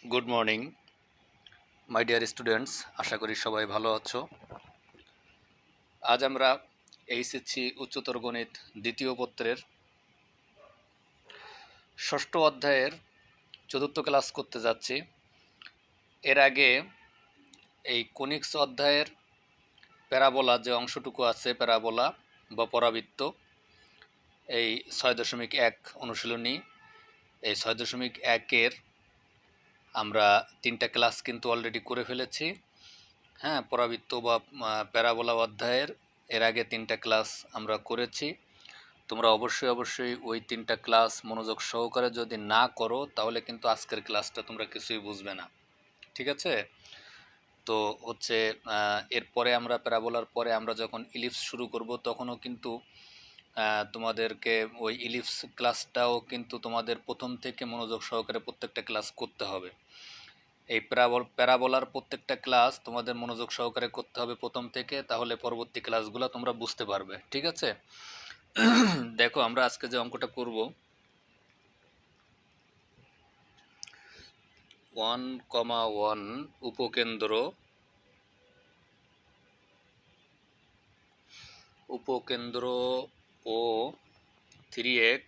Good morning my dear students, আশা করি সবাই ভালো আছো। আজ আমরা এইচএসসি উচ্চতর গণিত দ্বিতীয় পত্রের ষষ্ঠ অধ্যায়ের চতুর্থ ক্লাস করতে যাচ্ছি। এর আগে এই কোনিক্স অধ্যায়ের প্যারাবোলা যে অংশটুকু আছে, প্যারাবোলা বা পরাবৃত্ত, এই 6.1 অনুশীলনী, এই 6.1-এর আমরা 3টা ক্লাস কিন্তু অলরেডি করে ফেলেছি। হ্যাঁ, পরাবৃত্ত বা প্যারাবোলা অধ্যায়ের এর আগে 3টা ক্লাস আমরা করেছি। তোমরা অবশ্যই ওই 3টা ক্লাস মনোযোগ সহকারে যদি না করো তাহলে কিন্তু আজকের ক্লাসটা তোমরা কিছুই বুঝবে না, ঠিক আছে? তো হচ্ছে এরপরে আমরা প্যারাবোলার পরে আমরা যখন ইলিপস শুরু করব তখনও কিন্তু তোমাদেরকে ওই ইলিপস ক্লাসটাও কিন্তু তোমাদের প্রথম থেকে মনোযোগ সহকারে প্রত্যেকটা ক্লাস করতে হবে। এই প্যারাবোলার প্রত্যেকটা ক্লাস তোমাদের মনোযোগ সহকারে করতে হবে প্রথম থেকে, তাহলে পরবর্তী ক্লাসগুলো তোমরা বুঝতে পারবে, ঠিক আছে? দেখো, আমরা আজকে যে অঙ্কটা করব 1,1 উপকেন্দ্র ও 3x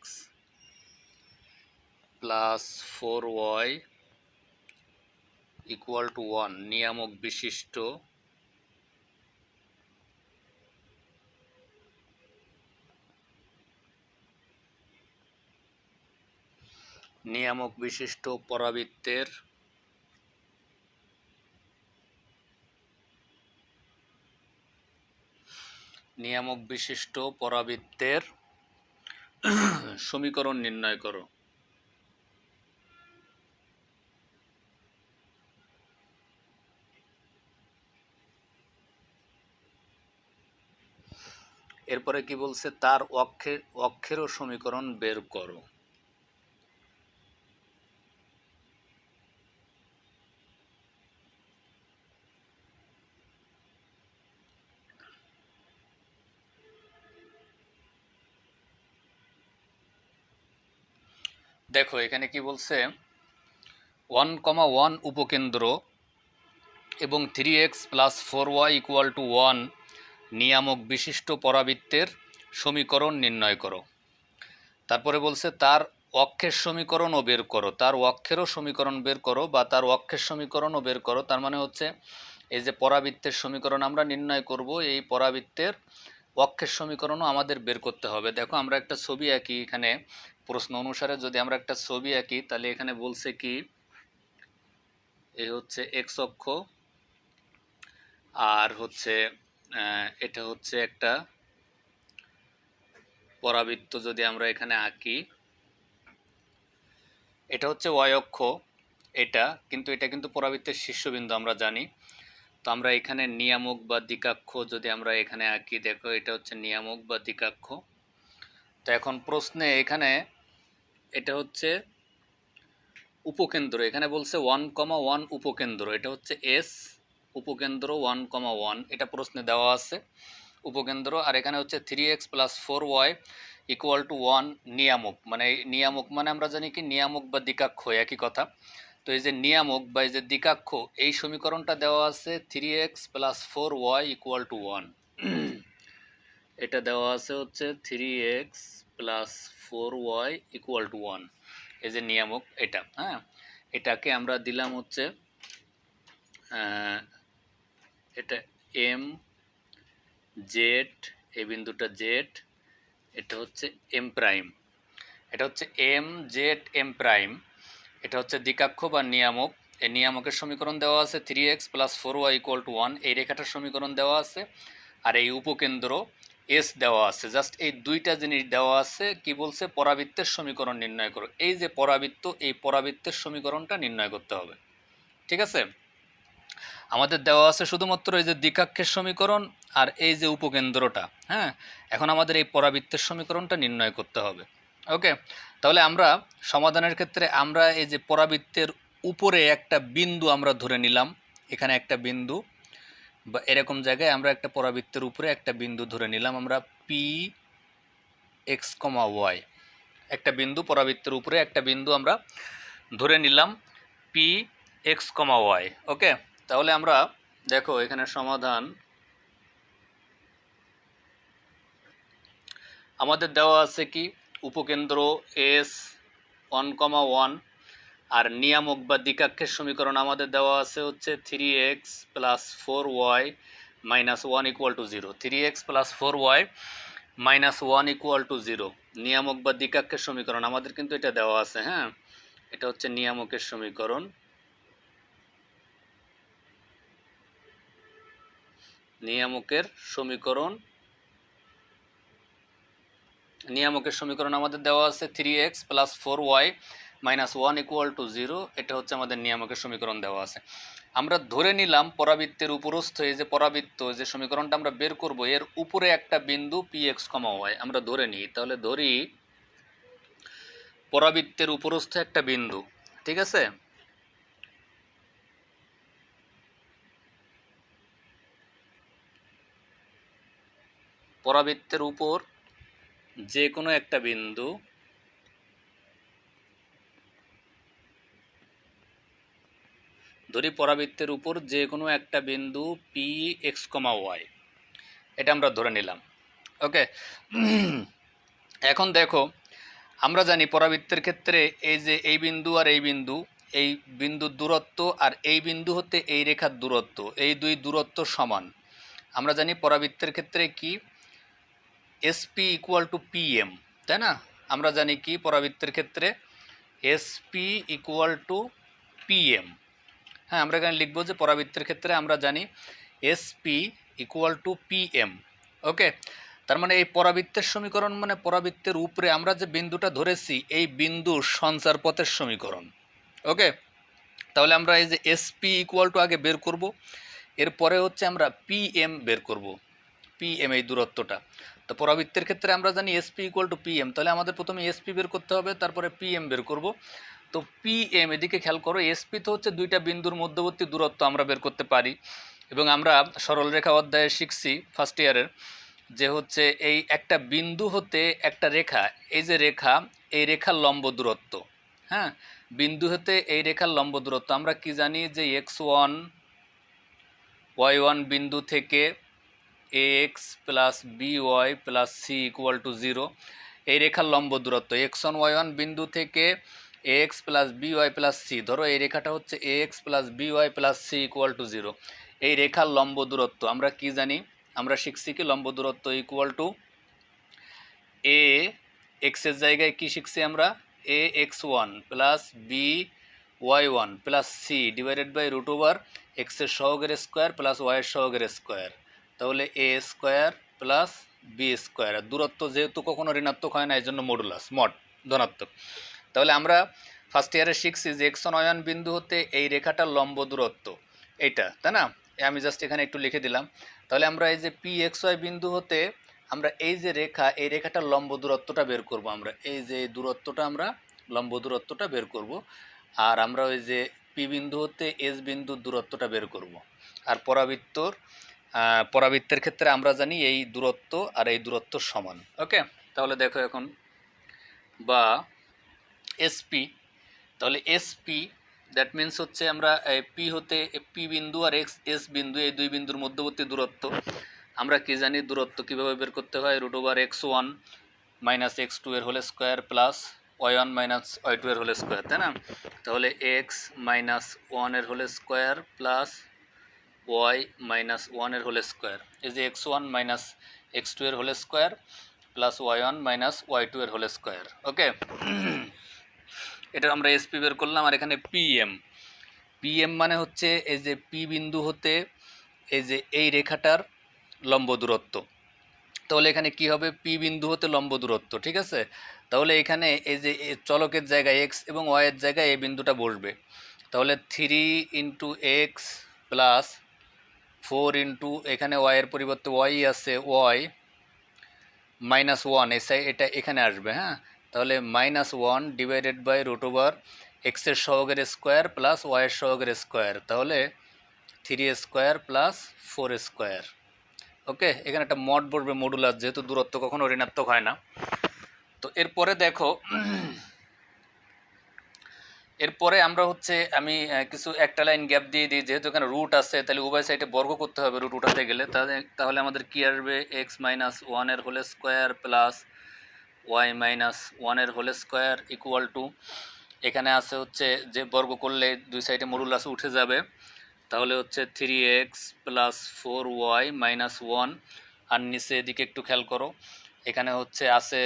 plus 4y equal to 1 নিয়ামক বিশিষ্ট পরাবৃত্তের সমীকরণ নির্ণয় করো। এরপরে কি বলছে, তার অক্ষেরও সমীকরণ বের করো। দেখো এখানে কি বলছে, 1,1 উপকেন্দ্র এবং 3x plus 4y equal to 1 নিয়ামক বিশিষ্ট পরাবৃত্তের সমীকরণ নির্ণয় করো। তারপরে বলছে তার অক্ষের সমীকরণও বের করো, তার অক্ষেরও সমীকরণ বের করো বা তার অক্ষের সমীকরণও বের করো। তার মানে হচ্ছে এই যে পরাবৃত্তের সমীকরণ আমরা নির্ণয় করব, এই পরাবৃত্তের অক্ষের সমীকরণও আমাদের বের করতে হবে। দেখো আমরা একটা ছবি আঁকি, এখানে প্রশ্ন অনুসারে যদি আমরা একটা ছবি আঁকি তাহলে এখানে বলছে কি, এই হচ্ছে এক্স অক্ষ আর হচ্ছে এটা হচ্ছে একটা পরাবৃত্ত। যদি আমরা এখানে আঁকি, এটা হচ্ছে ওয়াই অক্ষ, এটা কিন্তু পরাবৃত্তের শীর্ষবিন্দু আমরা জানি। তো আমরা এখানে নিয়ামক বা দ্বিকাক্ষ যদি আমরা এখানে আঁকি, দেখো এটা হচ্ছে নিয়ামক বা দ্বিকাক্ষ। তো এখন প্রশ্নে এখানে এটা হচ্ছে উপকেন্দ্র, এখানে বলছে 1,1 উপকেন্দ্র, এটা হচ্ছে এস উপকেন্দ্র 1,1, এটা প্রশ্নে দেওয়া আছে উপকেন্দ্র। আর এখানে হচ্ছে 3x plus 4y equal to 1 নিয়ামক, মানে আমরা জানি কি নিয়ামক বা দ্বিকাক্ষ একই কথা। তো এই যে নিয়ামক বা এই যে দ্বিকাক্ষ, এই সমীকরণটা দেওয়া আছে 3x plus 4y equal to 1, এটা দেওয়া আছে হচ্ছে 3x plus 4y equal to 1, এই যে নিয়ামক এটা। হ্যাঁ, এটাকে আমরা দিলাম হচ্ছে এটা এম জেড, এই বিন্দুটা জেড, এটা হচ্ছে এম প্রাইম, এটা হচ্ছে এম জেড এম প্রাইম, এটা হচ্ছে দ্বিকাক্ষ বা নিয়ামক। এই নিয়ামকের সমীকরণ দেওয়া আছে 3x plus 4y equal to 1, এই রেখাটার সমীকরণ দেওয়া আছে, আর এই উপকেন্দ্র এস দেওয়া আছে। জাস্ট এই দুইটা জিনিস দেওয়া আছে, কি বলছে, পরাবৃত্তের সমীকরণ নির্ণয় করো। এই যে পরাবৃত্ত, এই পরাবৃত্তের সমীকরণটা নির্ণয় করতে হবে, ঠিক আছে? আমাদের দেওয়া আছে শুধুমাত্র এই যে দ্বিকাক্ষের সমীকরণ আর এই যে উপকেন্দ্রটা। হ্যাঁ, এখন আমাদের এই পরাবৃত্তের সমীকরণটা নির্ণয় করতে হবে। ওকে, তাহলে আমরা সমাধানের ক্ষেত্রে আমরা এই যে পরাবৃত্তের উপরে একটা বিন্দু আমরা ধরে নিলাম, এখানে একটা বিন্দু বা এরকম জায়গায় আমরা একটা পরাবৃত্তের উপরে একটা বিন্দু ধরে নিলাম, আমরা পি এক্স কমা ওয়াই, একটা বিন্দু পরাবৃত্তের উপরে একটা বিন্দু আমরা ধরে নিলাম পি এক্স কমা ওয়াই। ওকে, তাহলে আমরা দেখো এখানে সমাধান আমাদের দেওয়া আছে কি, উপকেন্দ্র এস 1,1 আর নিয়ামক বা দ্বিকাক্ষের সমীকরণ আমাদের দেওয়া আছে হচ্ছে 3x plus 4y minus 1 equal to 0। 3x plus 4y minus 1 equal to 0 নিয়ামক বা দ্বিকাক্ষের সমীকরণ আমাদের কিন্তু এটা দেওয়া আছে। হ্যাঁ, এটা হচ্ছে নিয়ামকের সমীকরণ। নিয়ামকের সমীকরণ আমাদের দেওয়া আছে 3x plus 4y minus 1 equal to 0। এটা হচ্ছে আমাদের নিয়ামকের সমীকরণ দেওয়া আছে। আমরা ধরে নিলাম পরাবৃত্তের উপরস্থ এই যে পরাবৃত্ত যে সমীকরণটা আমরা বের করব এর উপরে একটা বিন্দু px, y আমরা ধরে নিই। তাহলে ধরি পরাবৃত্তের উপরস্থ একটা বিন্দু, ঠিক আছে? পরাবৃত্তের উপর যে কোনো একটা বিন্দু ধরি পরাবৃত্তের উপর যে কোনো একটা বিন্দু পি এক্স কমা ওয়াই, এটা আমরা ধরে নিলাম। ওকে, এখন দেখো আমরা জানি পরাবৃত্তের ক্ষেত্রে এই যে এই বিন্দু আর এই বিন্দুর দূরত্ব আর এই বিন্দু হতে এই রেখার দূরত্ব, এই দুই দূরত্ব সমান। আমরা জানি পরাবৃত্তের ক্ষেত্রে কি এসপি ইকুয়াল টু পিএম, তাই না? আমরা জানি কি পরাবৃত্তের ক্ষেত্রে এসপি ইকুয়াল টু পিএম। হ্যাঁ, আমরা এখানে লিখবো যে পরাবৃত্তের ক্ষেত্রে আমরা জানি এসপি ইকুয়াল টু পিএম। ওকে, তার মানে এই পরাবৃত্তের সমীকরণ মানে পরাবৃত্তের উপরে আমরা যে বিন্দুটা ধরেছি এই বিন্দুর সঞ্চারপথের সমীকরণ। ওকে, তাহলে আমরা এই যে এসপি ইকুয়াল টু আগে বের করব, এরপরে হচ্ছে আমরা পিএম বের করব, পিএম এই দূরত্বটা। তো পরাবৃত্তের ক্ষেত্রে আমরা জানি এসপি ইকুয়াল টু পিএম, তাহলে আমাদের প্রথমে এসপি বের করতে হবে, তারপরে পিএম বের করব। তো পিএম, এদিকে খেয়াল করো, এসপি তো হচ্ছে দুইটা বিন্দুর মধ্যবর্তী দূরত্ব আমরা বের করতে পারি, এবং আমরা সরলরেখা অধ্যায়ে শিখছি ফার্স্ট ইয়ারের যে হচ্ছে এই একটা বিন্দু হতে একটা রেখা, এই যে রেখা, এই রেখার লম্ব দূরত্ব। হ্যাঁ, বিন্দু হতে এই রেখার লম্ব দূরত্ব আমরা কি জানি যে x1 y1 বিন্দু থেকে ax plus by plus c equal to 0 এই রেখার লম্ব দূরত্ব। x1 y1 বিন্দু থেকে ax plus by plus c, ধরো এই রেখাটা হচ্ছে ax plus by plus c equal to 0, এই রেখার লম্ব দূরত্ব আমরা কি জানি, আমরা শিখছি কি লম্ব দূরত্ব ইকুয়াল টু এ এক্সের জায়গায় কি শিখছি আমরা, a x1 plus b y1 plus c divided by root over এক্সের সহগের স্কোয়ার প্লাস ওয়াইয়ের সহগের স্কোয়ার। তাহলে a square plus b square, দূরত্ব যেহেতু কখনো ঋণাত্মক হয় না এই জন্য মডুলাস মড ধনাত্মক। তাহলে আমরা ফার্স্ট ইয়ারে শিখছি যে x1 y1 বিন্দু হতে এই রেখাটার লম্ব দূরত্ব এইটা, তাই না? আমি জাস্ট এখানে একটু লিখে দিলাম। তাহলে আমরা এই যে পি এক্স ওয়াই বিন্দু হতে আমরা এই যে রেখা, এই রেখাটার লম্ব দূরত্বটা বের করব। আমরা এই যে দূরত্বটা, আমরা লম্ব দূরত্বটা বের করব, আর আমরা ওই যে পি বিন্দু হতে এস বিন্দুর দূরত্বটা বের করব। আর পরাবৃত্তের ক্ষেত্রে আমরা জানি এই দূরত্ব আর এই দূরত্ব সমান। ওকে, তাহলে দেখো এখন বা এসপি, তাহলে এসপি দ্যাট মিন্স হচ্ছে আমরা পি হতে পি বিন্দু আর এস বিন্দু এই দুই বিন্দুর মধ্যবর্তী দূরত্ব আমরা কি জানি, দূরত্ব কীভাবে বের করতে হয়, root over x1 minus x2 এর whole square plus y1 minus y2 এর হোল স্কোয়ার, তাই না? তাহলে x মাইনাস 1 এর whole square plus y minus 1 এর হোল স্কোয়ার, এই যে x1 মাইনাস x2 এর whole square plus y1 minus y2 এর হোল স্কোয়ার। ওকে, এটা আমরা এসপি বের করলাম। আর এখানে পিএম মানে হচ্ছে এই যে পি বিন্দু হতে এই যে এই রেখাটার লম্ব দূরত্ব। তাহলে এখানে কি হবে, পি বিন্দু হতে লম্ব দূরত্ব, ঠিক আছে? তাহলে এখানে এই যে চলকের জায়গায় এক্স এবং ওয়াইয়ের জায়গায় এই বিন্দুটা বসবে। তাহলে 3 ইন্টু এক্স প্লাস 4 ইন্টু এখানে ওয়াইয়ের পরিবর্তে ওয়াই আছে, ওয়াই মাইনাস 1 এটা এখানে আসবে। হ্যাঁ, তাহলে minus 1 divided by root over এক্সের সহগের স্কোয়ার প্লাস ওয়াইয়ের সহগের স্কোয়ার, তাহলে 3 স্কোয়ার প্লাস 4 স্কোয়ার। ওকে, এখানে একটা মড বসবে মডুলাস, যেহেতু দূরত্ব কখনো ঋণাত্মক হয় না। তো এরপরে দেখো এরপরে আমরা হচ্ছে আমি কিছু একটা লাইন গ্যাপ দিয়ে দিই, যেহেতু এখানে রুট আছে তাহলে উভয় সাইডে বর্গ করতে হবে রুট উঠাতে গেলে। তাহলে আমাদের কি আসবে, এক্স মাইনাস ওয়ানের whole square plus y minus ওয়ানের হোল স্কোয়ার ইকুয়াল টু, এখানে আছে হচ্ছে যে বর্গ করলে দুই সাইডে মডুলাস উঠে যাবে, তাহলে হচ্ছে 3x প্লাস 4y মাইনাস 1। আর নিচে এদিকে একটু খেয়াল করো, এখানে হচ্ছে আছে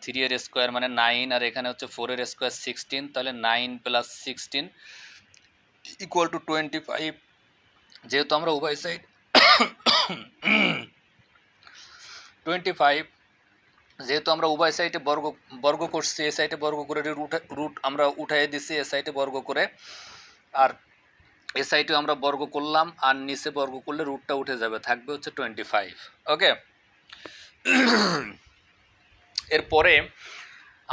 3 এর স্কোয়ার মানে 9, আর এখানে হচ্ছে 4 এর স্কোয়ার 16, তাহলে 9 প্লাস 16 ইকুয়াল টু 25। যেহেতু আমরা উভয় সাইড 25, যেহেতু আমরা উভয় সাইডে বর্গ করছি, এ সাইডে বর্গ করে রুট আমরা উঠাই দিছি এ সাইডে বর্গ করে, আর এ সাইডে আমরা বর্গ করলাম আর নিচে বর্গ করলে রুটটা উঠে যাবে, থাকবে হচ্ছে 25। ওকে, এরপরে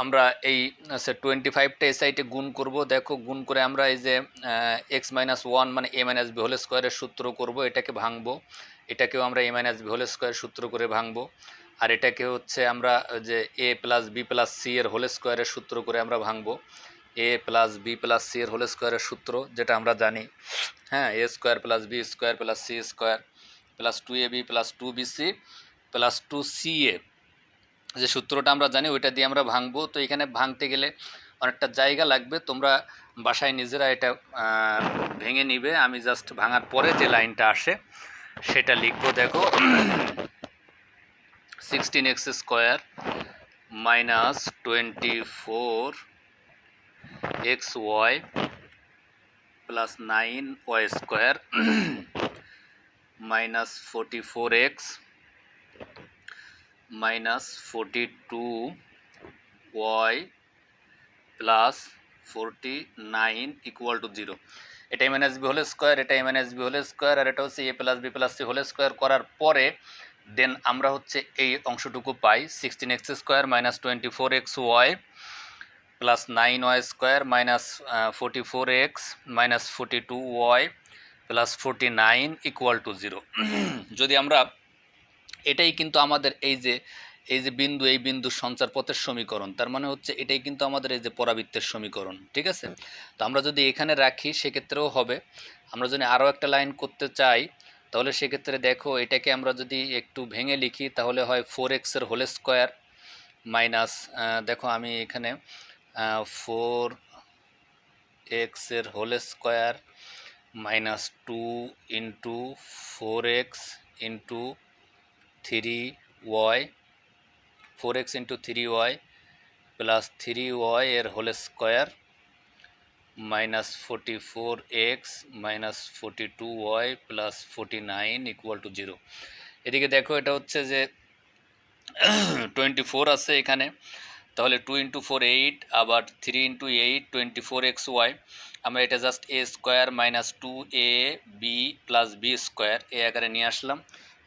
আমরা এই 25টা এ সাইডে গুণ করব। দেখো গুণ করে আমরা এই যে এক্স মাইনাস ওয়ান মানে এ মাইনাস বি হোল স্কোয়ারের সূত্র করব, এটাকে ভাঙবো, এটাকেও আমরা a minus b whole square সূত্র করে ভাঙবো, আর এটাকে হচ্ছে আমরা যে a plus b plus c এর হোল স্কোয়ারের সূত্র করে আমরা ভাঙবো, a plus b plus c এর হোল স্কোয়ারের সূত্র যেটা আমরা জানি, হ্যাঁ, a square plus b square plus c square plus 2ab plus 2bc plus 2ca, যে সূত্রটা আমরা জানি ওইটা দিয়ে আমরা ভাঙবো। তো এখানে ভাঙতে গেলে অনেকটা জায়গা লাগবে, তোমরা বাসায় নিজেরা এটা ভেঙে নিবে। আমি জাস্ট ভাঙার পরে যে লাইনটা আসে সেটা লিখবো। দেখো 16x square minus 24xy plus 9y square minus 44x minus 42y plus 49 equal to 0। এটা m n s b whole square, এটা m n s b whole square, আর এটা হচ্ছে a plus b plus c whole square করার পরে then আমরা হচ্ছে এই অংশটুকু পাই 16x square minus 24xy plus 9y square minus 44x minus 42y plus 49 equal to 0। যদি আমরা এটাই কিন্তু আমাদের এই যে বিন্দু, এই বিন্দুর সঞ্চার পথের সমীকরণ, তার মানে হচ্ছে এটাই কিন্তু আমাদের এই যে পরাবৃত্তের সমীকরণ, ঠিক আছে। তো আমরা যদি এখানে রাখি সেক্ষেত্রেও হবে। আমরা যদি আরও একটা লাইন করতে চাই তাহলে সেক্ষেত্রে দেখো এটাকে আমরা যদি একটু ভেঙে লিখি তাহলে হয় 4x এর হোল স্কোয়ার মাইনাস, দেখো আমি এখানে 4x এর whole square minus 2 into 4x into 3y 4x into 3y plus 3y এর whole square minus 44x minus 42y plus 49 equal to 0। এদিকে দেখো এটা হচ্ছে যে 24 আছে এখানে, তাহলে 2 ইন্টু 4 8, আবার 3 ইন্টু 8 24xy, আমরা এটা just a square minus 2ab plus b square এ আকারে নিয়ে আসলাম।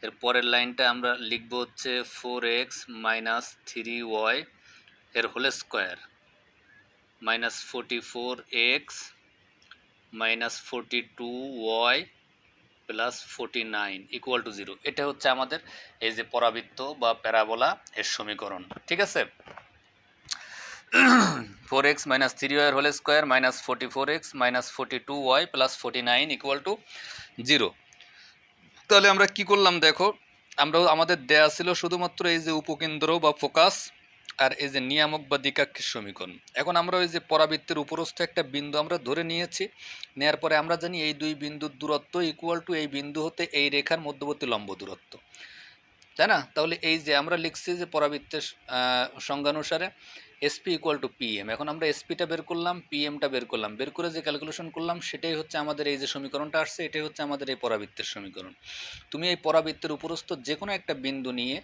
এর পরের লাইনটা আমরা লিখব হচ্ছে 4x মাইনাস 3y এর whole square minus 44x minus 42y plus 49 equal to 0। এটা হচ্ছে আমাদের এই যে পরাবৃত্ত বা প্যারাবোলা এর সমীকরণ, ঠিক আছে। 4x মাইনাস 3y এর whole square minus 44x minus 42y plus 49 equal to 0। তাহলে আমরা কি করলাম দেখো, আমরা আমাদের দেয়া ছিল শুধুমাত্র এই যে উপকেন্দ্র বা ফোকাস আর এই যে নিয়ামক বা দ্বিকাক্ষের সমীকরণ। এখন আমরা ওই যে পরাবৃত্তের উপরস্থ একটা বিন্দু আমরা ধরে নিয়েছি, নেয়ার পরে আমরা জানি এই দুই বিন্দুর দূরত্ব ইকুয়াল টু এই বিন্দু হতে এই রেখার মধ্যবর্তী লম্ব দূরত্ব, তাই না। তাহলে এই যে আমরা লিখছি যে পরাবৃত্তের সংজ্ঞানুসারে এসপি ইকুয়াল টু পিএম। এখন আমরা এসপিটা বের করলাম, পিএমটা বের করলাম, বের করে যে ক্যালকুলেশন করলাম সেটাই হচ্ছে আমাদের এই যে সমীকরণটা আসছে, এটাই হচ্ছে আমাদের এই পরাবৃত্তের সমীকরণ। তুমি এই পরাবৃত্তের উপরস্থ যে কোনো একটা বিন্দু নিয়ে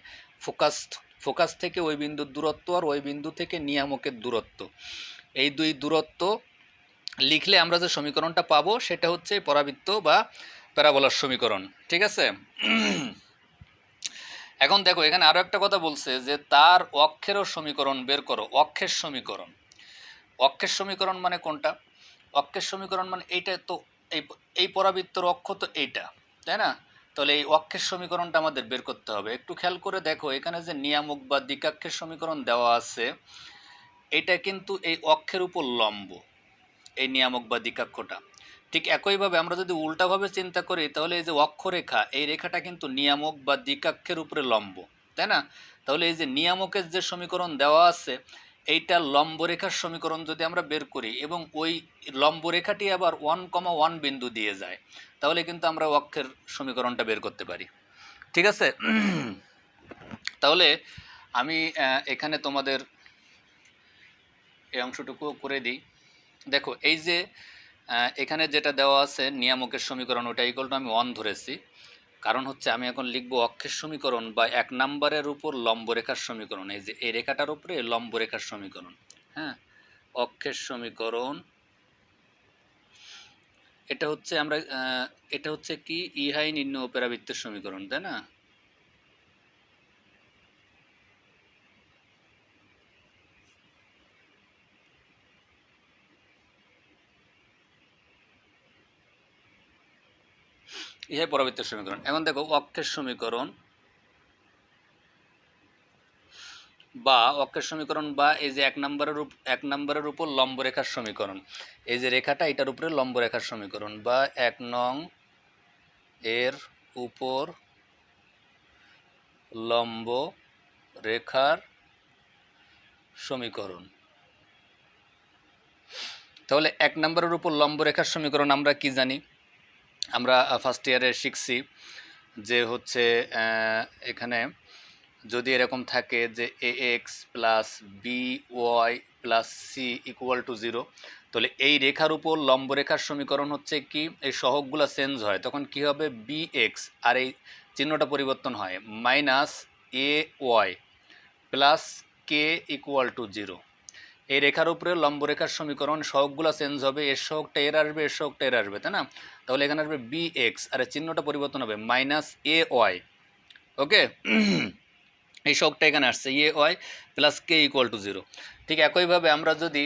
ফোকাস থেকে ওই বিন্দুর দূরত্ব আর ওই বিন্দু থেকে নিয়ামকের দূরত্ব, এই দুই দূরত্ব লিখলে আমরা যে সমীকরণটা পাবো সেটা হচ্ছে পরাবৃত্ত বা প্যারাবোলার সমীকরণ, ঠিক আছে। এখন দেখো এখানে আরও একটা কথা বলছে যে তার অক্ষেরও সমীকরণ বের করো। অক্ষের সমীকরণ, অক্ষের সমীকরণ মানে কোনটা? অক্ষের সমীকরণ মানে এইটা, তো এই পরাবৃত্তর অক্ষ তো এইটা, তাই না। তাহলে এই অক্ষের সমীকরণটা আমাদের বের করতে হবে। একটু খেয়াল করে দেখো এখানে যে নিয়ামক বা দ্বিকাক্ষের সমীকরণ দেওয়া আছে এটা কিন্তু এই অক্ষের উপর লম্ব, এই নিয়ামক বা দিকাক্ষটা। ঠিক একইভাবে আমরা যদি উল্টাভাবে চিন্তা করি তাহলে এই যে অক্ষরেখা, এই রেখাটা কিন্তু নিয়ামক বা দিকাক্ষের উপরে লম্ব, তাই না? তাহলে এই যে নিয়ামকের যে সমীকরণ দেওয়া আছে এইটা লম্বরেখার সমীকরণ যদি আমরা বের করি এবং ওই লম্বরেখাটি আবার 1,1 বিন্দু দিয়ে যায়, তাহলে কিন্তু আমরা অক্ষের সমীকরণটা বের করতে পারি। ঠিক আছে? তাহলে আমি এখানে তোমাদের এই অংশটুকু করে দিই। দেখো এই যে এখানে যেটা দেওয়া আছে নিয়ামকের সমীকরণ, ওটা ইকুয়াল টু আমি 1 ধরেছি, কারণ হচ্ছে আমি এখন লিখব অক্ষের সমীকরণ বা 1 নম্বরের উপর লম্বরেখার সমীকরণ। এই যে এই রেখাটার উপরে লম্বরেখার সমীকরণ, হ্যাঁ, অক্ষের সমীকরণ। এটা হচ্ছে আমরা এটা হচ্ছে কি ইহাই নির্ণয় প্যারাবৃত্তের সমীকরণ, তাই না? ইহাই পরাবৃত্তের সমীকরণ। এখন দেখো অক্ষের সমীকরণ বা অক্ষের সমীকরণ বা এই যে 1 নম্বরের উপর লম্বরেখার সমীকরণ, এই যে রেখাটা এটার উপরে লম্বরেখার সমীকরণ বা 1 নং এর উপর লম্ব রেখার সমীকরণ। তাহলে 1 নম্বরের উপর লম্বরেখার সমীকরণ আমরা কি জানি? আমরা ফার্স্ট ইয়ারে শিখছি যে হচ্ছে এখানে যদি এরকম থাকে যে ax plus by plus c equal to 0, তাহলে এই রেখার উপর লম্বরেখার সমীকরণ হচ্ছে কি এই সহগগুলো চেঞ্জ হয়, তখন কি হবে bx আর এই চিহ্নটা পরিবর্তন হয় minus ay plus k equal to 0। এই রেখার উপরে লম্বরেখার সমীকরণ সহগগুলো চেঞ্জ হবে, এর সহগটা এর আসবে, এর সহগটা এর আসবে, তাই না? তাহলে এখানে আসবে bx আর এর চিহ্নটা পরিবর্তন হবে মাইনাস ay। ওকে, এই সহগটা এখানে আসছে ay plus k equal to 0। ঠিক একইভাবে আমরা যদি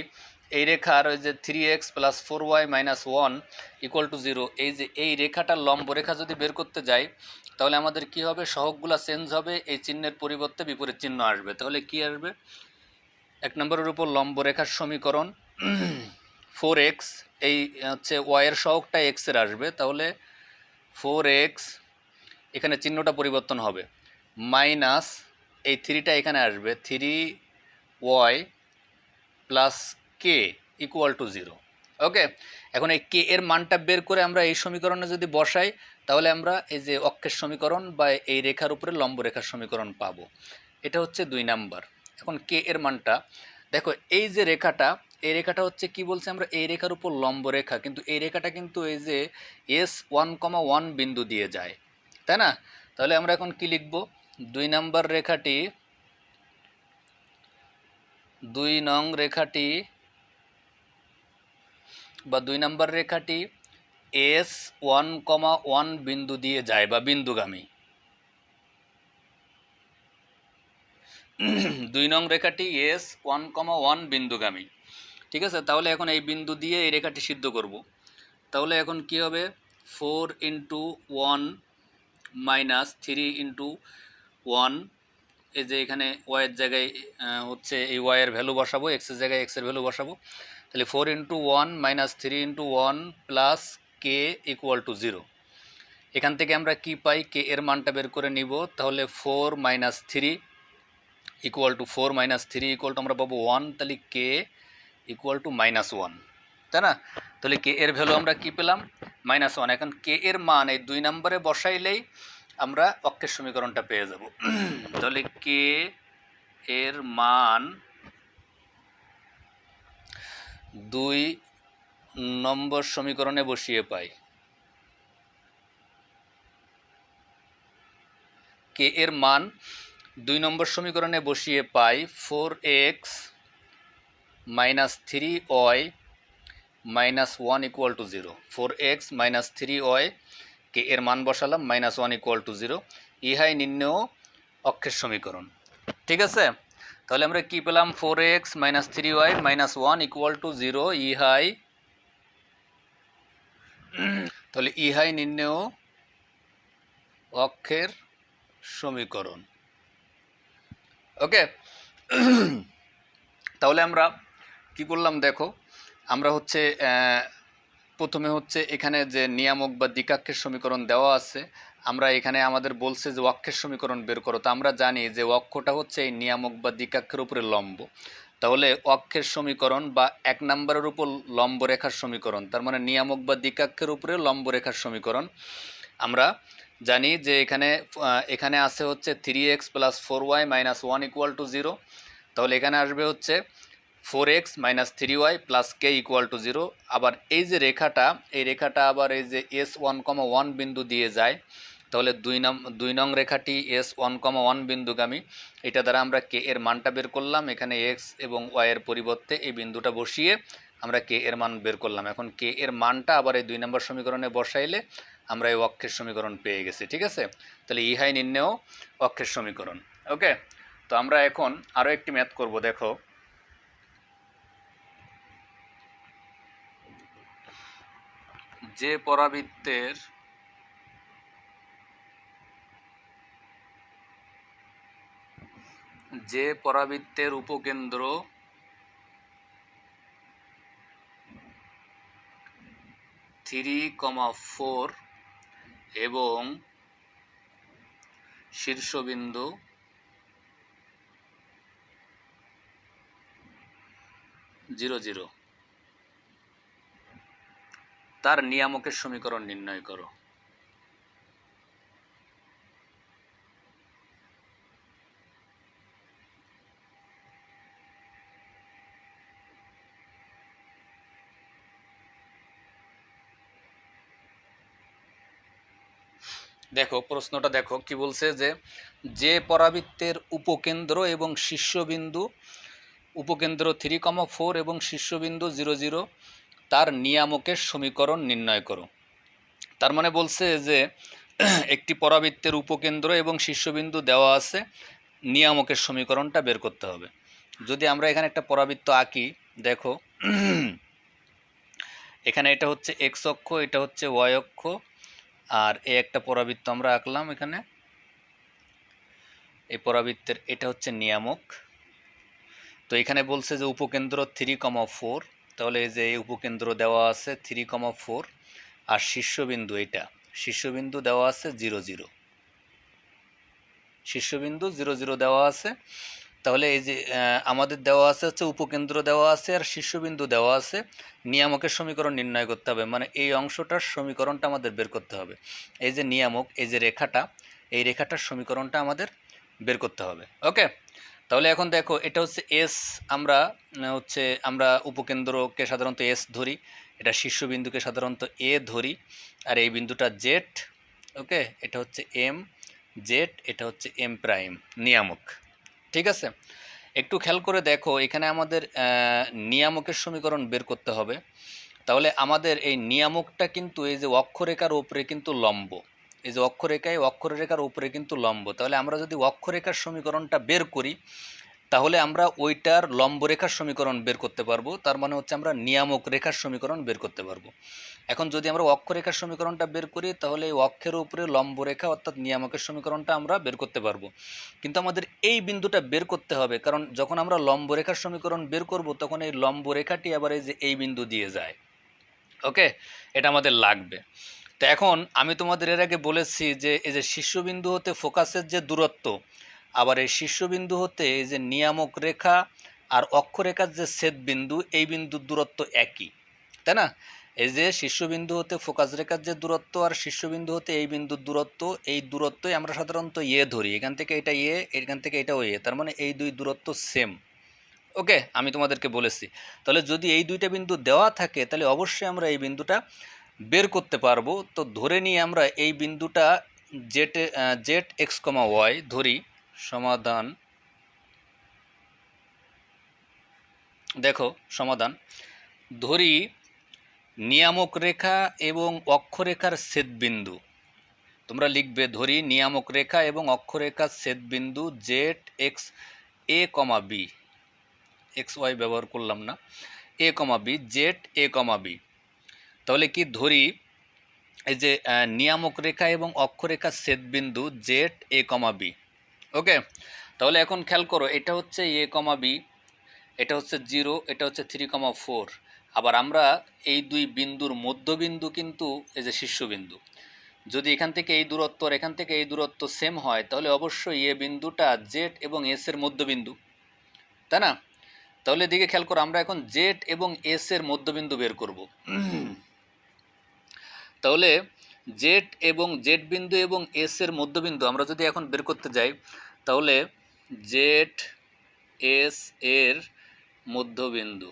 এই রেখার ওই যে 3x plus 4y minus 1 equal to 0, এই যে এই রেখাটার লম্বরেখা যদি বের করতে যাই তাহলে আমাদের কি হবে, সহগগুলো চেঞ্জ হবে, এই চিহ্নের পরিবর্তে বিপরীত চিহ্ন আসবে। তাহলে কি আসবে, 1 নম্বরের উপর লম্বরেখার সমীকরণ 4x, এই হচ্ছে y এর সহগটা x এর আসবে, তাহলে 4x এখানে চিহ্নটা পরিবর্তন হবে মাইনাস এই 3টা এখানে আসবে 3y plus k equal to 0। ওকে, এখন এই কে এর মানটা বের করে আমরা এই সমীকরণে যদি বসাই তাহলে আমরা এই যে অক্ষের সমীকরণ বা এই রেখার উপরে লম্বরেখার সমীকরণ পাবো। এটা হচ্ছে 2 নাম্বার। এখন কে এর মানটা দেখো, এই যে রেখাটা, এই রেখাটা হচ্ছে কি বলছে আমরা, এই রেখার উপর লম্বরেখা, কিন্তু এই রেখাটা কিন্তু এই যে S1,1 বিন্দু দিয়ে যায়, তাই না? তাহলে আমরা এখন কি লিখব, 2 নাম্বার রেখাটি, 2 নং রেখাটি বা 2 নাম্বার রেখাটি S1,1 বিন্দু দিয়ে যায় বা বিন্দুগামী। 2 নং রেখাটি S1,1 বিন্দুগামী। ঠিক আছে, তাহলে এখন এই বিন্দু দিয়ে এই রেখাটি সিদ্ধ করব। তাহলে এখন কি হবে, 4 ইন্টু 1 মাইনাস 3 ইন্টু 1, এই যে এখানে ওয়াইয়ের জায়গায় হচ্ছে এই ওয়াইয়ের ভ্যালু বসাবো, এক্সের জায়গায় এক্সের ভ্যালু বসাবো। তাহলে 4 into 1 minus 3 into 1 plus k equal to 0। এখান থেকে আমরা কি পাই, কে এর মানটা বের করে নিব। তাহলে 4 minus 3 equal to 4 minus 3 equal to আমরা পাবো 1, তাহলে কে ইকুয়াল টু -1, তাই না? তাহলে কে এর ভ্যালু আমরা কি পেলাম, -1। এখন কে এর মান এই 2 নম্বরে বসাইলেই আমরা অক্ষের সমীকরণটা পেয়ে যাব। তাহলে কে এর মান 2 নম্বর সমীকরণে বসিয়ে পাই। কে এর মান 2 নম্বর সমীকরণে বসিয়ে পাই 4x minus 3y minus 1 equal to 0। 4x minus 3y, কে এর মান বসালাম, -1 ইকুয়াল টু 0। ইহাই নির্ণেয় অক্ষের সমীকরণ। ঠিক আছে, তাহলে আমরা কি পেলাম, 4x minus 3y minus 1 equal to 0। ইহাই, তাহলে ইহাই নির্ণেয় অক্ষের সমীকরণ। ওকে, তাহলে আমরা কি করলাম দেখো, আমরা হচ্ছে প্রথমে হচ্ছে এখানে যে নিয়ামক বা দ্বিকাক্ষের সমীকরণ দেওয়া আছে, আমরা এখানে আমাদের বলছে যে অক্ষের সমীকরণ বের করো। তো আমরা জানি যে অক্ষটা হচ্ছে এই নিয়ামক বা দ্বিকাক্ষের উপরে লম্ব। তাহলে অক্ষের সমীকরণ বা 1 নম্বরের উপর লম্ব রেখার সমীকরণ, তার মানে নিয়ামক বা দ্বিকাক্ষের উপরে লম্ব রেখার সমীকরণ। আমরা জানি যে এখানে আছে হচ্ছে 3x + 4y - 1 = 0। তাহলে এখানে আসবে হচ্ছে 4x - 3y + k = 0। আবার এই যে রেখাটা, এই রেখাটা আবার এই যে S1,1 বিন্দু দিয়ে যায়। তাহলে 2 নং রেখাটি S1,1 বিন্দুগামী। এটা দ্বারা আমরা k এর মানটা বের করলাম। এখানে x এবং y এর পরিবর্তে এই বিন্দুটা বসিয়ে আমরা k এর মান বের করলাম। এখন k এর মানটা আবার এই 2 নম্বর সমীকরণে বসাইলে আমরা এই অক্ষের সমীকরণ পেয়ে গেছি। ঠিক আছে, তাহলে ইহাই নির্ণেয় অক্ষের সমীকরণ। ওকে, তো আমরা এখন আরও একটি ম্যাথ করব। দেখো, যে পরাবৃত্তের উপকেন্দ্র 3,4 এবং শীর্ষবিন্দু 0,0 তার নিয়ামকের সমীকরণ নির্ণয় করো। দেখো প্রশ্নটা দেখো কি বলছে, যে পরাবৃত্তের উপকেন্দ্র এবং শীর্ষবিন্দু, উপকেন্দ্র 3,4 এবং শীর্ষবিন্দু 0,0 তার নিয়ামকের সমীকরণ নির্ণয় করো। তার মানে বলছে যে একটি পরাবৃত্তের উপকেন্দ্র এবং শীর্ষবিন্দু দেওয়া আছে, নিয়ামকের সমীকরণটা বের করতে হবে। যদি আমরা এখানে একটা পরাবৃত্ত আঁকি, দেখো এখানে এটা হচ্ছে এক্স অক্ষ, এটা হচ্ছে ওয়াই অক্ষ, আর এই একটা পরাবৃত্ত আমরা আঁকলাম। এখানে এই পরাবৃত্তের এটা হচ্ছে নিয়ামক। তো এখানে বলছে যে উপকেন্দ্র 3,4, তাহলে এই যে এই উপকেন্দ্র দেওয়া আছে 3,4 আর শীর্ষবিন্দু, এটা শীর্ষবিন্দু দেওয়া আছে 0,0, শীর্ষবিন্দু 0,0 দেওয়া আছে। তাহলে এই যে আমাদের দেওয়া আছে হচ্ছে উপকেন্দ্র দেওয়া আছে আর শীর্ষবিন্দু দেওয়া আছে, নিয়ামকের সমীকরণ নির্ণয় করতে হবে, মানে এই অংশটার সমীকরণটা আমাদের বের করতে হবে। এই যে নিয়ামক, এই যে রেখাটা, এই রেখাটার সমীকরণটা আমাদের বের করতে হবে। ওকে, তাহলে এখন দেখো এটা হচ্ছে এস, আমরা উপকেন্দ্রকে সাধারণত এস ধরি, এটা শীর্ষবিন্দুকে সাধারণত এ ধরি, আর এই বিন্দুটা জেড। ওকে, এটা হচ্ছে এম জেড, এটা হচ্ছে এম প্রাইম, নিয়ামক। ঠিক আছে, একটু খেয়াল করে দেখো এখানে আমাদের নিয়ামকের সমীকরণ বের করতে হবে। তাহলে আমাদের এই নিয়ামকটা কিন্তু এই যে অক্ষরেখার উপরে কিন্তু লম্ব, এই যে অক্ষরেখার উপরে কিন্তু লম্ব। তাহলে আমরা যদি অক্ষরেখার সমীকরণটা বের করি, তাহলে আমরা ওইটার লম্বরেখার সমীকরণ বের করতে পারবো। তার মানে হচ্ছে আমরা নিয়ামক রেখার সমীকরণ বের করতে পারবো। এখন যদি আমরা অক্ষরেখার সমীকরণটা বের করি, তাহলে এই অক্ষের উপরে লম্বরেখা অর্থাৎ নিয়ামকের সমীকরণটা আমরা বের করতে পারবো। কিন্তু আমাদের এই বিন্দুটা বের করতে হবে, কারণ যখন আমরা লম্বরেখার সমীকরণ বের করব তখন এই লম্বরেখাটি আবার এই যে এই বিন্দু দিয়ে যায়। ওকে, এটা আমাদের লাগবে। তো এখন আমি তোমাদের এর আগে বলেছি যে এই যে শীর্ষবিন্দু হতে ফোকাসের যে দূরত্ব, আবার এই শীর্ষবিন্দু হতে এই যে নিয়ামক রেখা আর অক্ষরেখার যে ছেদবিন্দু, এই বিন্দুর দূরত্ব একই, তাই না? এই যে শীর্ষবিন্দু হতে ফোকাস রেখার যে দূরত্ব আর শীর্ষবিন্দু হতে এই বিন্দুর দূরত্ব, এই দূরত্বই আমরা সাধারণত এ ধরি। এখান থেকে এটা এ, এখান থেকে এটাও এ, তার মানে এই দুই দূরত্ব সেম। ওকে, আমি তোমাদেরকে বলেছি। তাহলে যদি এই দুইটা বিন্দু দেওয়া থাকে, তাহলে অবশ্যই আমরা এই বিন্দুটা বের করতে পারবো। তো ধরে নিয়ে আমরা এই বিন্দুটা জেড এক্স কমা ওয়াই ধরি। সমাধান, দেখো সমাধান, ধরি নিয়ামক রেখা এবং অক্ষরেখার ছেদবিন্দু। তোমরা লিখবে ধরি নিয়ামক রেখা এবং অক্ষরেখার ছেদবিন্দু জেড এক্স এ কমা বি, এক্স ওয়াই ব্যবহার করলাম না, এ কমা বি, জেড এ কমা বি। তাহলে কি ধরি এই যে নিয়ামক রেখা এবং অক্ষরেখার ছেদবিন্দু জেড এ কমা বি। ওকে, তাহলে এখন খেয়াল করো এটা হচ্ছে এ কমা বি, এটা হচ্ছে 0, এটা হচ্ছে 3,4। আবার আমরা এই দুই বিন্দুর মধ্যবিন্দু কিন্তু এই যে শীর্ষবিন্দু, যদি এখান থেকে এই দূরত্ব আর এখান থেকে এই দূরত্ব সেম হয় তাহলে অবশ্যই এ বিন্দুটা জেড এবং এস এর মধ্যবিন্দু, তাই না? তাহলে এদিকে খেয়াল করো, আমরা এখন জেড এবং এস এর মধ্যবিন্দু বের করব। তাহলে জেড এবং জেড বিন্দু এবং এস এর মধ্যবিন্দু আমরা যদি এখন বের করতে যাই, তাহলে জেড এস এর মধ্যবিন্দু,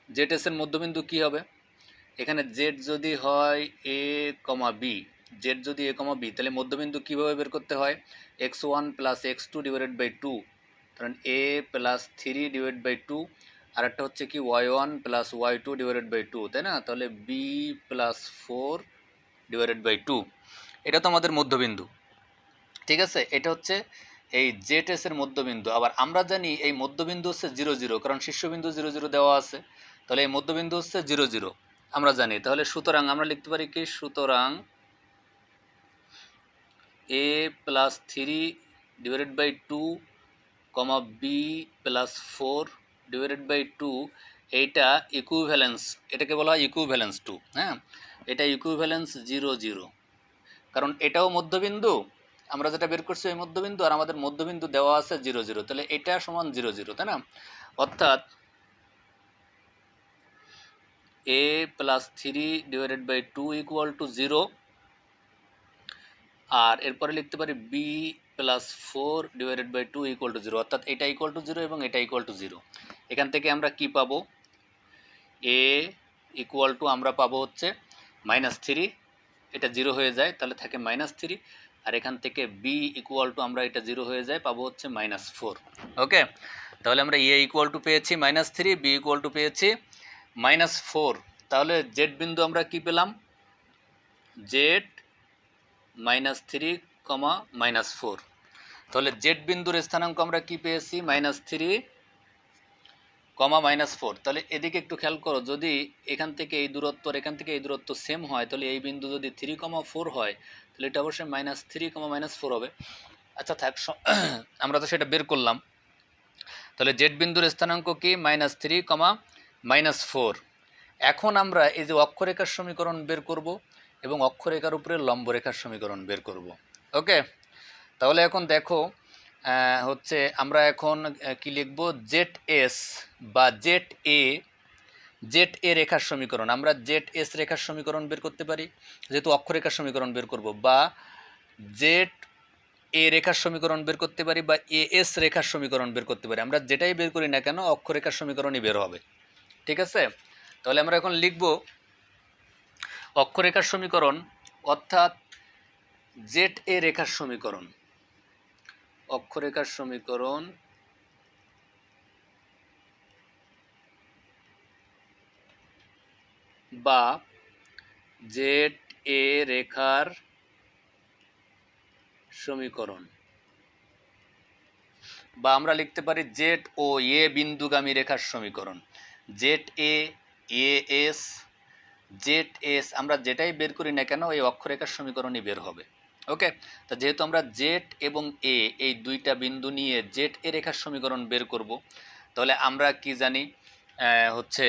জেড এস এর মধ্যবিন্দু কি হবে? এখানে জেড যদি হয় এ কমা বি, জেড যদি এ কমা বি, তাহলে মধ্যবিন্দু কীভাবে বের করতে হয়? X one plus x two divided by two, কারণ a plus three divide by two, আর একটা হচ্ছে কি y one plus y two divided by two, তাই না? তাহলে b plus four divided by two, এটা তো আমাদের মধ্যবিন্দু, ঠিক আছে? এটা হচ্ছে এই জেড এস এর মধ্যবিন্দু। আবার আমরা জানি এই মধ্যবিন্দু হচ্ছে জিরো জিরো, কারণ শীর্ষবিন্দু জিরো জিরো দেওয়া আছে, তাহলে এই মধ্যবিন্দু হচ্ছে জিরো জিরো আমরা জানি। তাহলে সুতরাং আমরা লিখতে পারি কি, সুতরাং a plus three divided by two comma b plus four divided by two, এইটা ইকুইভ্যালেন্স, এটাকে বলা হয় ইকুইভ্যালেন্স টু। হ্যাঁ, এটা ইকুইভ্যালেন্স জিরো জিরো, কারণ এটাও মধ্যবিন্দু, আমরা যেটা বের করছি ওই মধ্যবিন্দু, আর আমাদের মধ্যবিন্দু দেওয়া আছে জিরো জিরো, তাহলে এটা সমান জিরো জিরো, তাই না? অর্থাৎ a plus three divided by two equal to zero, আর এরপরে লিখতে পারি b plus four divided by two equal to zero, অর্থাৎ এটা ইকুয়াল টু জিরো এবং এটা ইকুয়াল টু জিরো। এখান থেকে আমরা কি পাবো? এ ইকুয়াল টু আমরা পাবো হচ্ছে মাইনাস থ্রি, এটা জিরো হয়ে যায় তাহলে থাকে মাইনাস থ্রি, আর এখান থেকে বি ইকুয়াল টু আমরা এটা জিরো হয়ে যায় পাবো হচ্ছে মাইনাস ফোর। ওকে, তাহলে আমরা এ ইকুয়াল টু পেয়েছি minus three, b equal to পেয়েছি মাইনাস ফোর। তাহলে জেড বিন্দু আমরা কি পেলাম? Z minus three comma minus four. তাহলে জেড বিন্দুর স্থানাঙ্ক আমরা কি পেয়েছি? Minus three comma minus four. তাহলে এদিকে একটু খেয়াল করো, যদি এখান থেকে এই দূরত্ব আর এখান থেকে এই দূরত্ব সেম হয়, তাহলে এই বিন্দু যদি থ্রি কমা ফোর হয়, তাহলে এটা অবশ্যই minus three comma minus four হবে। আচ্ছা থাক, আমরা তো সেটা বের করলাম। তাহলে জেড বিন্দুর স্থানাঙ্ক কি? Minus three comma minus four. এখন আমরা এই যে অক্ষরেখার সমীকরণ বের করব এবং অক্ষরেখার উপরে লম্বরেখার সমীকরণ বের করব। ওকে, তাহলে এখন দেখো হচ্ছে আমরা এখন কি লিখব? জেড এস বা জেড এ রেখার সমীকরণ, আমরা জেড এস রেখার সমীকরণ বের করতে পারি, যেহেতু অক্ষরেখার সমীকরণ বের করব, বা জেড এ রেখার সমীকরণ বের করতে পারি, বা এ এস রেখার সমীকরণ বের করতে পারি। আমরা যেটাই বের করি না কেন অক্ষরেখার সমীকরণই বের হবে, ঠিক আছে? তাহলে আমরা এখন লিখব অক্ষরেখার সমীকরণ, অর্থাৎ জেড এ রেখার সমীকরণ, অক্ষরেখার সমীকরণ বা জেড এ রেখার সমীকরণ, বা আমরা লিখতে পারি জেড ও এ বিন্দুগামী রেখার সমীকরণ। Z A S, Z S, আমরা যেটাই বের করি না কেন এই অক্ষরেখার সমীকরণই বের হবে। ওকে, তা যেহেতু আমরা জেড এবং এ এই দুইটা বিন্দু নিয়ে জেড এ রেখার সমীকরণ বের করব, তাহলে আমরা কি জানি? হচ্ছে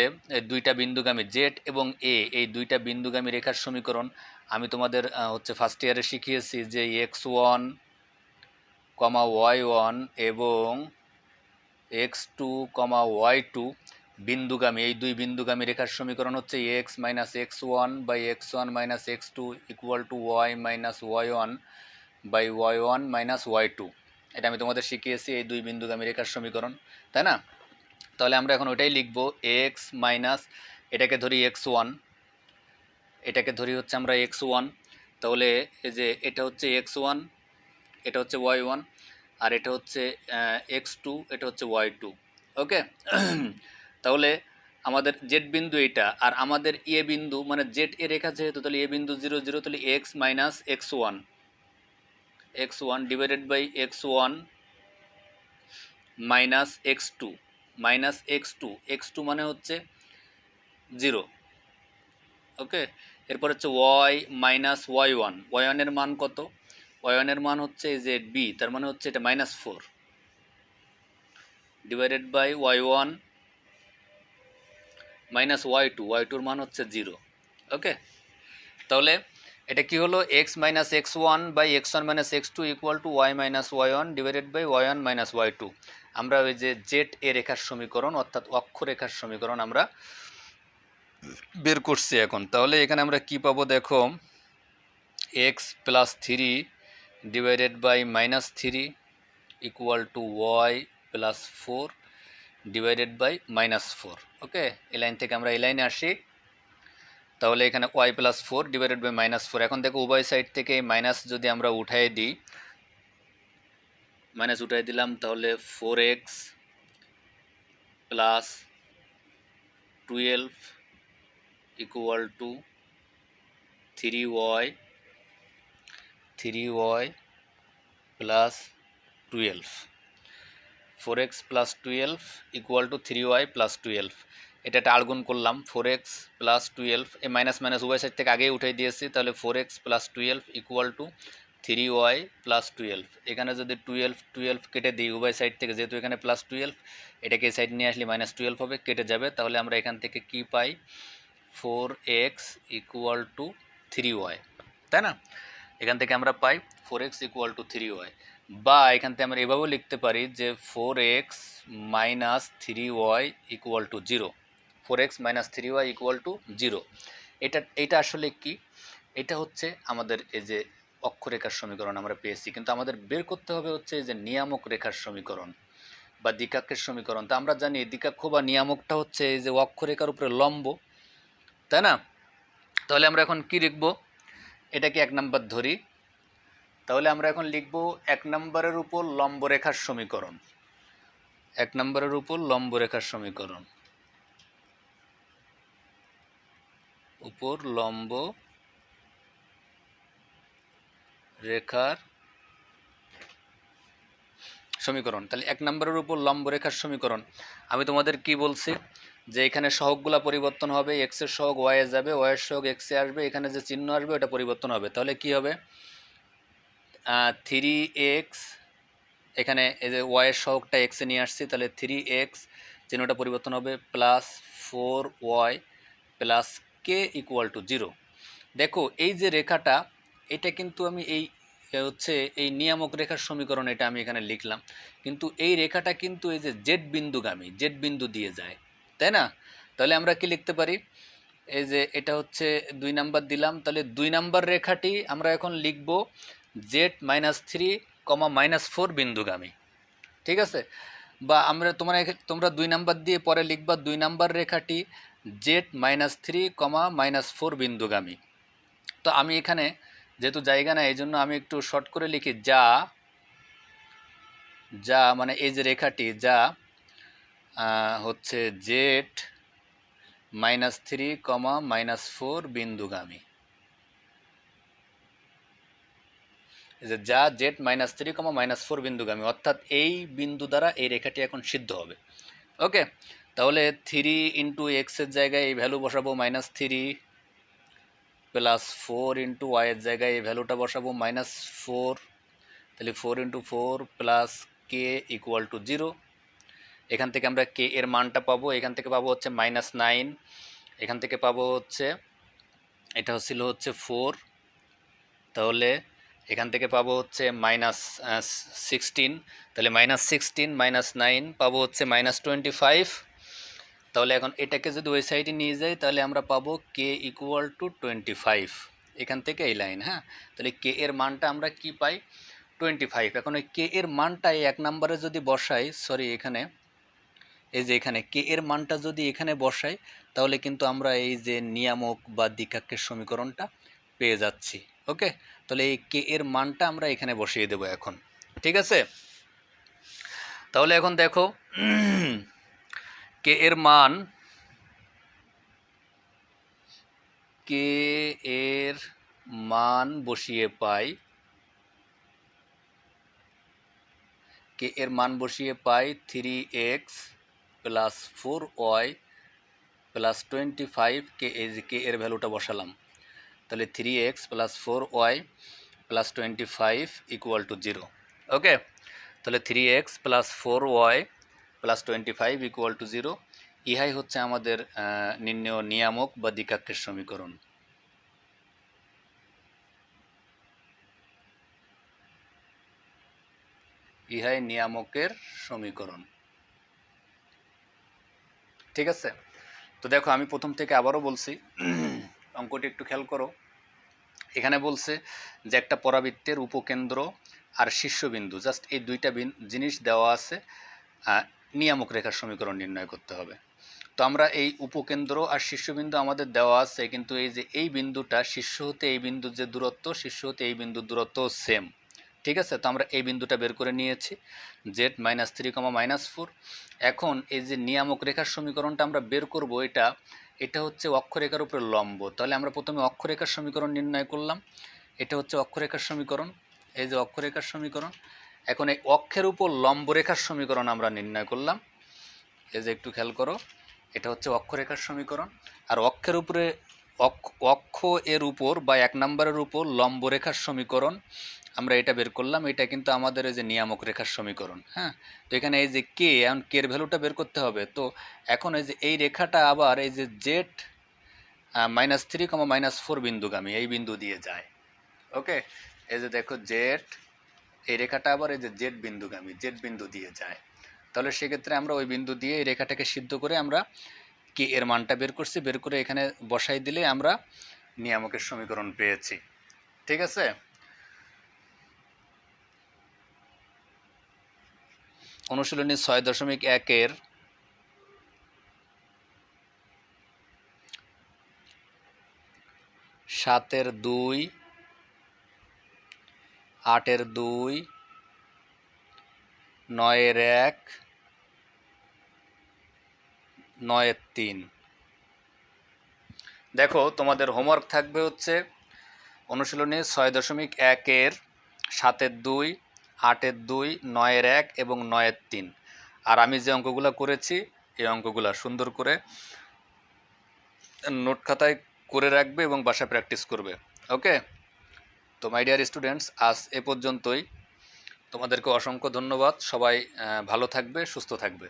দুইটা বিন্দুগামী জেড এবং এ এই দুইটা বিন্দুগামী রেখার সমীকরণ আমি তোমাদের হচ্ছে ফার্স্ট ইয়ারে শিখিয়েছি যে x one comma y one এবং x two comma y two বিন্দুগামী, এই দুই বিন্দুগামী রেখার সমীকরণ হচ্ছে x minus x one by x one minus x two equal to y minus y one by y one minus y two. এটা আমি তোমাদের শিখিয়েছি এই দুই বিন্দুগামী রেখার সমীকরণ, তাই না? তাহলে আমরা এখন ওইটাই লিখব, এক্স মাইনাস, এটাকে ধরি এক্স ওয়ান, এটাকে ধরি হচ্ছে আমরা এক্স ওয়ান, তাহলে এই যে এটা হচ্ছে এক্স ওয়ান, এটা হচ্ছে ওয়াই ওয়ান, আর এটা হচ্ছে এক্স টু, এটা হচ্ছে ওয়াই টু। ওকে, তাহলে আমাদের জেড বিন্দু এটা, আর আমাদের এ বিন্দু মানে জেড এ রেখা যেহেতু, তাহলে এ বিন্দু জিরো জিরো, তাহলে x minus x one divided by x one minus x two মানে হচ্ছে জিরো। ওকে, এরপর হচ্ছে ওয়াই মাইনাস ওয়াই ওয়ানের মান কত? ওয়ানের মান হচ্ছে জেড বি, তার মানে হচ্ছে এটা minus four divided by y one minus y টুর মান হচ্ছে 0। ওকে, তাহলে এটা কি হলো, x minus x one by x one minus x two equal to y minus y one divided by y one minus y two. আমরা ওই যে জেড এ রেখার সমীকরণ অর্থাৎ অক্ষরেখার সমীকরণ আমরা বের করছি এখন। তাহলে এখানে আমরা কি পাবো দেখো, x plus three divided by minus three equal to y plus four divided by minus four. Okay, এই লাইন থেকে আমরা এই লাইনে আসি। তাহলে এখানে y plus four divided by minus four. এখন দেখো উভয় সাইড থেকে মাইনাস যদি আমরা উঠাই দিই, মাইনাস উঠাই দিলাম, তাহলে four x plus twelve equal to three y plus twelve. Four x plus twelve equal to three y plus twelve. এটা একটা আলগুণ করলাম, ফোর এক্স প্লাস টুয়েলভ, এই মাইনাস মাইনাস উভয় সাইড থেকে আগেই উঠাই দিয়েছি। তাহলে four x plus twelve equal to three y plus twelve. এখানে যদি টুয়েলভ কেটে দিই উভয় সাইড থেকে, যেহেতু এখানে প্লাস টুয়েলভ, এটাকে এই সাইড নিয়ে আসলে মাইনাস টুয়েলভ হবে, কেটে যাবে। তাহলে আমরা এখান থেকে কি পাই, four x equal to three y, তাই না? এখান থেকে আমরা পাই four x equal to three y. বা এখান থেকে আমরা এভাবেও লিখতে পারি যে four x minus three y equal to zero. Four x minus three y equal to zero. এটা আসলে কি, এটা হচ্ছে আমাদের এই যে অক্ষরেখার সমীকরণ আমরা পেয়েছি, কিন্তু আমাদের বের করতে হবে হচ্ছে এই যে নিয়ামক রেখার সমীকরণ বা দ্বিকাক্ষের সমীকরণ। তো আমরা জানি দ্বিকাক্ষ বা নিয়ামকটা হচ্ছে এই যে অক্ষরেখার উপরে লম্ব, তাই না? তাহলে আমরা এখন কি লিখব, এটাকে এক নাম্বার ধরি। তাহলে আমরা এখন লিখব এক নম্বরের উপর লম্ব রেখার সমীকরণ। এক নম্বরের উপর লম্ব রেখার সমীকরণ, উপর লম্ব রেখার সমীকরণ। তাহলে এক নম্বরের উপর লম্ব রেখার সমীকরণ, আমি তোমাদের কি বলছি যে এখানে সহগগুলা পরিবর্তন হবে, এক্স এর সহগ ওয়াই এ যাবে, ওয়াই এর সহগ এক্স এ আসবে, এখানে যে চিহ্ন আসবে ওটা পরিবর্তন হবে। তাহলে কি হবে, থ্রি এক্স, এখানে এই যে ওয়াইয়ের সহগটা এক্সে নিয়ে আসছি, তাহলে থ্রি এক্স চিহ্নটা পরিবর্তন হবে, plus four y plus k equal to zero. দেখো এই যে রেখাটা, এটা কিন্তু আমি এই হচ্ছে এই নিয়ামক রেখার সমীকরণ, এটা আমি এখানে লিখলাম, কিন্তু এই রেখাটা কিন্তু এই যে জেড বিন্দুগামী, জেড বিন্দু দিয়ে যায়, তাই না? তাহলে আমরা কি লিখতে পারি, এই যে এটা হচ্ছে দুই নাম্বার দিলাম, তাহলে দুই নাম্বার রেখাটি আমরা এখন লিখব z minus three comma minus four বিন্দুগামী, ঠিক আছে? বা আমরা তোমরা দুই নাম্বার দিয়ে পরে লিখবা দুই নাম্বার রেখাটি z minus three comma minus four বিন্দুগামী। তো আমি এখানে যেহেতু জায়গা না, এই জন্য আমি একটু শর্ট করে লিখি, যা মানে এই যে রেখাটি যা হচ্ছে z minus three comma minus four বিন্দুগামী, যে যা z minus three comma minus four বিন্দুগামী, অর্থাৎ এই বিন্দু দ্বারা এই রেখাটি এখন সিদ্ধ হবে। ওকে, তাহলে থ্রি ইন্টু এক্সের জায়গায় এই ভ্যালু বসাবো minus three, plus four into ওয়াইয়ের জায়গায় এই ভ্যালুটা বসাবো মাইনাস ফোর, তাহলে four into four plus k equal to zero. এখান থেকে আমরা কে এর মানটা পাবো, এখান থেকে পাবো হচ্ছে মাইনাস নাইন, এখান থেকে পাবো হচ্ছে এটা ছিল হচ্ছে ফোর, তাহলে এখান থেকে পাবো হচ্ছে মাইনাস সিক্সটিন, তাহলে মাইনাস সিক্সটিন মাইনাস নাইন পাবো হচ্ছে মাইনাস 25। তাহলে এখন এটাকে যদি ওই সাইডে নিয়ে যাই তাহলে আমরা পাবো কে ইকুয়াল টু 25, এখান থেকে এই লাইন। হ্যাঁ, তাহলে কে এর মানটা আমরা কি পাই, 25। এখন ওই কে এর মানটা এক নম্বরে যদি বসাই, এখানে এই যে এখানে কে এর মানটা যদি এখানে বসাই, তাহলে কিন্তু আমরা এই যে নিয়ামক বা দ্বিকাক্ষের সমীকরণটা পেয়ে যাচ্ছি। ওকে, তাহলে এই কে এর মানটা আমরা এখানে বসিয়ে দেব এখন, ঠিক আছে? তাহলে এখন দেখো কে এর মান, কে এর মান বসিয়ে পাই, কে এর মান বসিয়ে পাই three x plus four y plus 25, k এর ভ্যালুটা বসালাম, তাহলে three x plus four y plus 25 equal to zero. Okay, তাহলে three x plus four y plus 25 equal to zero. ইহাই হচ্ছে আমাদের নির্ণেয় নিয়ামক বা দ্বিকাক্ষের সমীকরণ। ইহাই নিয়ামকের সমীকরণ। ঠিক আছে, তো দেখো আমি প্রথম থেকে আবারও বলছি, অঙ্কটি একটু খেয়াল করো। এখানে বলছে যে একটা পরাবৃত্তের উপকেন্দ্র আর শীর্ষবিন্দু, জাস্ট এই দুইটা জিনিস দেওয়া আছে, নিয়ামক রেখার সমীকরণ নির্ণয় করতে হবে। তো আমরা এই উপকেন্দ্র আর শীর্ষবিন্দু আমাদের দেওয়া আছে, কিন্তু এই যে এই বিন্দুটা শীর্ষ হতে এই বিন্দুর যে দূরত্ব, শীর্ষ হতে এই বিন্দুর দূরত্ব সেম। ঠিক আছে, তো আমরা এই বিন্দুটা বের করে নিয়েছি, z -3, -4। এখন এই যে নিয়ামক রেখার সমীকরণটা আমরা বের করব, এটা হচ্ছে অক্ষরেখার উপরে লম্ব। তাহলে আমরা প্রথমে অক্ষরেখার সমীকরণ নির্ণয় করলাম। এটা হচ্ছে অক্ষরেখার সমীকরণ, এই যে অক্ষরেখার সমীকরণ। এখন এই অক্ষের উপর লম্ব রেখার সমীকরণ আমরা নির্ণয় করলাম। এই যে একটু খেয়াল করো, এটা হচ্ছে অক্ষরেখার সমীকরণ। আর অক্ষের উপরে অক্ষ এর উপর বা 1 নম্বরের উপর লম্ব রেখার সমীকরণ আমরা এটা বের করলাম। এটা কিন্তু আমাদের এই যে নিয়ামক রেখার সমীকরণ। হ্যাঁ, তো এখানে এই যে কে, এখন কে এর ভ্যালুটা বের করতে হবে। তো এখন এই যে এই রেখাটা আবার এই যে z -3, -4 বিন্দুগামী, এই বিন্দু দিয়ে যায়। ওকে, এই যে দেখো জেড, এই রেখাটা আবার এই যে জেড বিন্দুগামী, জেড বিন্দু দিয়ে যায়। তাহলে সেক্ষেত্রে আমরা ওই বিন্দু দিয়ে এই রেখাটাকে সিদ্ধ করে আমরা কে এর মানটা বের করছি, বের করে এখানে বসাই দিলে আমরা নিয়ামকের সমীকরণ পেয়েছি। ঠিক আছে, অনুশীলনী 6.1 7-2, 8-2, 9-1, 9-3। দেখো তোমাদের হোমওয়ার্ক থাকবে হচ্ছে অনুশীলনী 6.1 7-2, 8-2, 9-1 এবং 9-3। আর আমি যে অঙ্কগুলো করেছি এই অঙ্কগুলো সুন্দর করে নোট খাতায় করে রাখবে এবং বাসায় প্র্যাকটিস করবে। ওকে, তো মাই ডিয়ার স্টুডেন্টস, আজ এ পর্যন্তই। তোমাদেরকে অসংখ্য ধন্যবাদ। সবাই ভালো থাকবে, সুস্থ থাকবে।